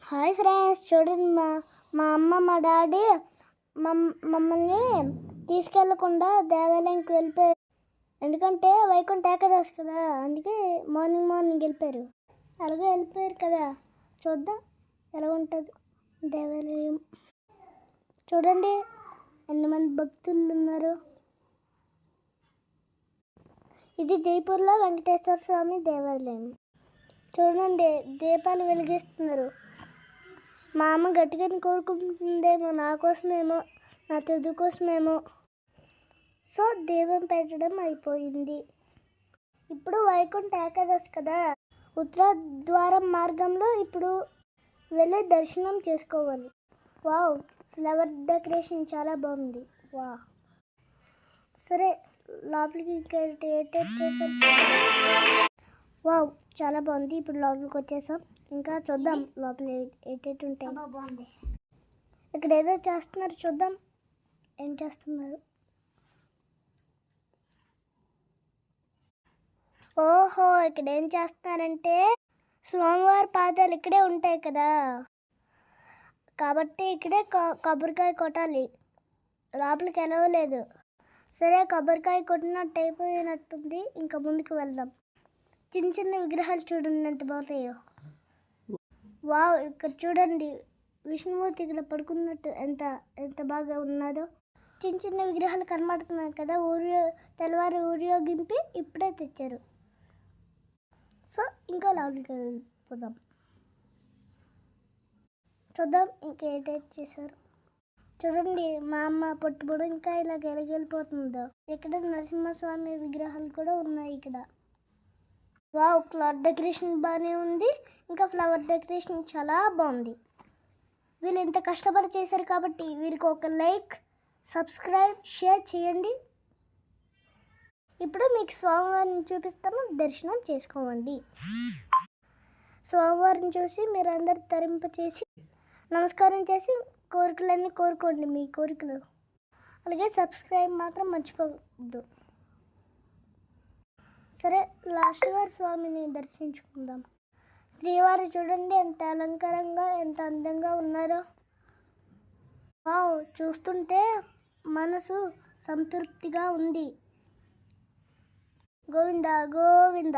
Hi friends, చూడండి మా అమ్మ మా డాడీ మమ్మల్ని తీసుకెళ్లకుండా దేవాలయంకి వెళ్ళిపోయారు. ఎందుకంటే వైకుంఠ ఏకాదశి కదా, అందుకే మార్నింగ్ వెళ్ళిపోయారు. అలాగే వెళ్ళిపోయారు కదా, చూద్దాం ఎలా ఉంటుంది దేవాలయం. చూడండి ఎంతమంది భక్తులు ఉన్నారు. ఇది జైపూర్లో వెంకటేశ్వర స్వామి దేవాలయం. చూడండి దీపాలు వెలిగిస్తున్నారు. మా అమ్మ గట్టిగా కోరుకుంటుందేమో, నా కోసమేమో, నా చదువు కోసమేమో. సో దీపం పెట్టడం అయిపోయింది. ఇప్పుడు వైకుంఠ ఏకాదశి కదా, ఉత్తర ద్వారం మార్గంలో ఇప్పుడు వెళ్ళి దర్శనం చేసుకోవాలి. వావ్, ఫ్లవర్ డెకరేషన్ చాలా బాగుంది. సరే లోపలికి ఏటేట్ చేసాం. వావ్, చాలా బాగుంది. ఇప్పుడు లోపలికి వచ్చేసాం. ఇంకా చూద్దాం లోపల ఏటేట్ ఉంటాయి. బాగుంది. ఇక్కడ ఏదో చేస్తున్నారు, చూద్దాం ఏం చేస్తున్నారు. ఓహో, ఇక్కడ ఏం చేస్తున్నారంటే స్వామివారి పాదాలు ఇక్కడే ఉంటాయి కదా, కాబట్టి ఇక్కడే కొబ్బరికాయ కొట్టాలి. లోపలికి వెళ్ళలేదు. సరే కొబ్బరికాయ కొట్టినట్టు అయిపోయినట్టుంది. ఇంకా ముందుకు వెళ్దాం. చిన్న విగ్రహాలు చూడండి ఎంత బాగున్నాయో. వావ్, ఇక్కడ చూడండి విష్ణుమూర్తి ఇక్కడ పడుకున్నట్టు ఎంత బాగా ఉన్నదో. చిన్న విగ్రహాలు కనబడుతున్నాయి కదా, తెల్లవారు ఊరేగింపి ఇప్పుడే తెచ్చారు. సో ఇంకా లోపలికి వెళ్ళిపోదాం. చూద్దాం ఇంకా ఏటేట్ చేశారు. చూడండి మా అమ్మ పొట్టుబడి ఇంకా ఇలా వెళ్ళిపోతుందో. ఇక్కడ నరసింహస్వామి విగ్రహాలు కూడా ఉన్నాయి ఇక్కడ. వావ్, క్లాత్ డెకరేషన్ బాగానే ఉంది. ఇంకా ఫ్లవర్ డెకరేషన్ చాలా బాగుంది. వీళ్ళు ఇంత కష్టపడి చేశారు కాబట్టి వీళ్ళకి ఒక లైక్, సబ్స్క్రైబ్, షేర్ చేయండి. ఇప్పుడు మీకు స్వామివారిని చూపిస్తాను, దర్శనం చేసుకోండి. స్వామివారిని చూసి మీరు అందరు తరింప చేసి నమస్కారం చేసి కోరికలన్నీ కోరుకోండి, మీ కోరికలు. అలాగే సబ్స్క్రైబ్ మాత్రం మర్చిపోవద్దు. సరే లాస్ట్ గారు స్వామిని దర్శించుకుందాం. శ్రీవారు చూడండి ఎంత అలంకారంగా ఎంత అందంగా ఉన్నారో. వావ్, చూస్తుంటే మనసు సంతృప్తిగా ఉంది. గోవింద గోవింద.